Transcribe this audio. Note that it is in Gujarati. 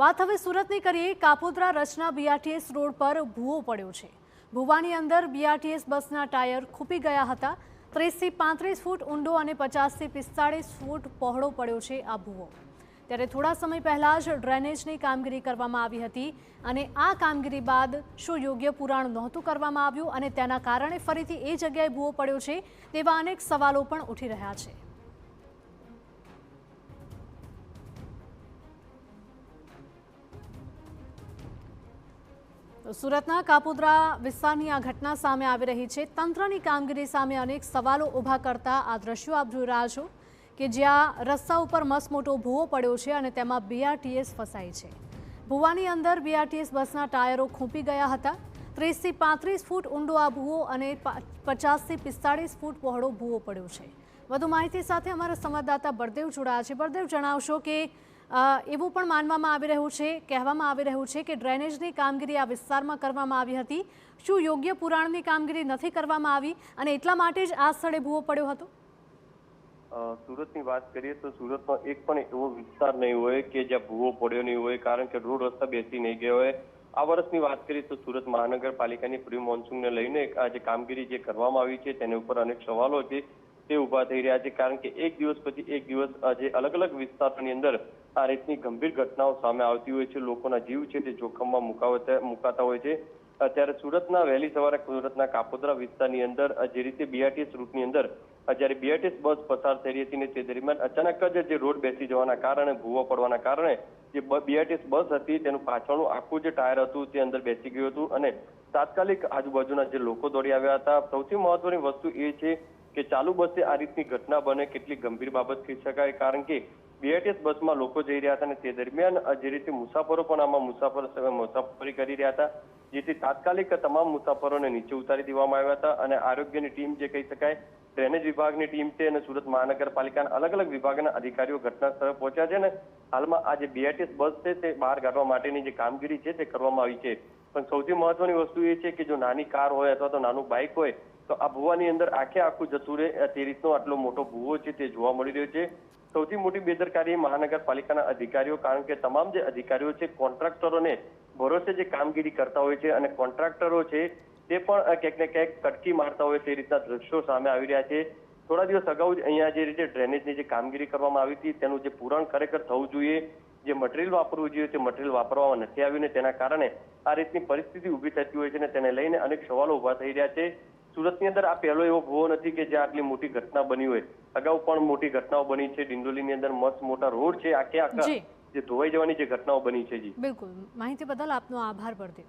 વાત હવે સુરતની કરીએ। કાપોદ્રા રચના બીઆરટીએસ રોડ પર ભૂવો પડ્યો છે। ભૂવાની અંદર બીઆરટીએસ બસના ટાયર ખૂપી ગયા હતા। 30 થી 35 ફૂટ ઊંડો અને 50 થી 45 ફૂટ પહોળો પડ્યો છે આ ભૂવો। ત્યારે થોડા સમય પહેલા જ ડ્રેનેજની કામગીરી કરવામાં આવી હતી અને આ કામગીરી બાદ શું યોગ્ય પુરાણ નહોતું કરવામાં આવ્યું અને તેના કારણે ફરીથી એ જગ્યાએ ભૂવો પડ્યો છે તેવા અનેક સવાલો પણ ઉઠી રહ્યા છે। સુરતના કાપોદ્રા વિસ્તારની આ ઘટના સામે આવી રહી છે। તંત્રની કામગીરી સામે અનેક સવાલો ઊભા કરતા આ દ્રશ્યો આપ જોઈ રહ્યા છો કે જ્યાં રસ્તા ઉપર મસમોટો ભૂવો પડ્યો છે અને તેમાં બીઆરટીએસ ફસાઈ છે। ભૂવાની અંદર બીઆરટીએસ બસના ટાયરો ખૂંપી ગયા હતા। 30 થી 35 ફૂટ ઊંડો આ ભૂવો અને 50 થી 45 ફૂટ પહોળો ભૂવો પડ્યો છે। વધુ માહિતી સાથે અમારા સંવાદદાતા બળદેવ જોડાયા છે। બળદેવ, જણાવશો કે એવું પણ માનવામાં આવી રહ્યું છે, કહેવામાં આવી રહ્યું છે કે ડ્રેનેજની કામગીરી આ વિસ્તારમાં કરવામાં આવી હતી। શું યોગ્ય પુરાણની કામગીરી નથી કરવામાં આવી અને એટલા માટે જ આ સ્થળે ભૂવો પડ્યો હતો? સુરતની વાત કરીએ તો સુરતનો એક પણ એવો વિસ્તાર નહીં હોય કે જ્યાં ભૂવો પડ્યો નહીં હોય, કારણ કે રોડ રસ્તા બેસી નહીં ગયો હોય। આ વર્ષની વાત કરીએ તો સુરત મહાનગરપાલિકાની પ્રી મોન્સૂનને લઈને આ જે કામગીરી જે કરવામાં આવી છે તેના ઉપર અનેક સવાલો છે તે ઊભા થઈ રહ્યા છે, કારણ કે એક દિવસ પછી એક દિવસ જે અલગ અલગ વિસ્તારોની અંદર આ રીતની ગંભીર ઘટનાઓ સામે આવતી હોય છે। લોકોના જીવ છે તે જોખમમાં મુકાતા હોય છે। ત્યારે સુરતના વહેલી સવારે સુરતના કાપોદ્રા વિસ્તારની અંદર જે રીતે બીઆરટીએસ રૂટની અંદર જ્યારે બીઆરટીએસ બસ પસાર થઈ રહી હતી ને તે દરમિયાન અચાનક જ જે રોડ બેસી જવાના કારણે, ભૂવો પડવાના કારણે જે બીઆરટીએસ બસ હતી તેનું પાછળનું આખું જે ટાયર હતું તે અંદર બેસી ગયું હતું અને તાત્કાલિક આજુબાજુના જે લોકો દોડી આવ્યા હતા। સૌથી મહત્વની વસ્તુ એ છે કે ચાલુ બસે આ રીતની ઘટના બને કેટલી ગંભીર બાબત કહી શકાય, કારણ કે બીઆરટીએસ બસમાં લોકો જઈ રહ્યા હતા અને તે દરમિયાન જે રીતે મુસાફરો પણ આમાં મુસાફરી કરી રહ્યા હતા, જેથી તાત્કાલિક તમામ મુસાફરોને નીચે ઉતારી દેવામાં આવ્યા હતા અને આરોગ્યની ટીમ જે કહી શકાય, ડ્રેનેજ વિભાગની ટીમ છે અને સુરત મહાનગરપાલિકાના અલગ અલગ વિભાગના અધિકારીઓ ઘટના સ્થળે પહોંચ્યા છે અને હાલમાં આ જે બીઆરટીએસ બસ છે તે બહાર કાઢવા માટેની જે કામગીરી છે તે કરવામાં આવી છે। પણ સૌથી મહત્વની વસ્તુ એ છે કે જો નાની કાર હોય અથવા તો નાનું બાઇક હોય તો આ ભૂવાની અંદર આખું જતું રહે તે રીતનો આટલો મોટો ભૂવો છે તે જોવા મળી રહ્યો છે। સૌથી મોટી બેદરકારી મહાનગરપાલિકાના અધિકારીઓ, કારણ કે તમામ જે અધિકારીઓ છે કોન્ટ્રાક્ટરોને ભરોસે જે કામગીરી કરતા હોય છે અને કોન્ટ્રાક્ટરો છે તે પણ ક્યાંક ને ક્યાંક કટકી મારતા હોય તે રીતના દ્રશ્યો સામે આવી રહ્યા છે। થોડા દિવસ અગાઉ જ અહીંયા જે રીતે ડ્રેનેજની જે કામગીરી કરવામાં આવી હતી તેનું જે પુરાણ ખરેખર થવું જોઈએ, જે મટીરિયલ વાપરવું જોઈએ તે મટીરિયલ વાપરવામાં નથી આવ્યું ને તેના કારણે આ રીતની પરિસ્થિતિ ઊભી થતી હોય છે અને તેને લઈને અનેક સવાલો ઊભા થઈ રહ્યા છે। સુરતની અંદર આ પહેલો એવો ભૂવો નથી કે જ્યાં આટલી મોટી ઘટના બની હોય। અગાઉ પણ મોટી ઘટનાઓ બની છે। ડિંડોલીની અંદર મસ્ત મોટા રોડ છે, આખા જે ધોવાઈ જવાની જે ઘટનાઓ બની છે। જી બિલકુલ, માહિતી બદલ આપનો આભાર બળદેવ।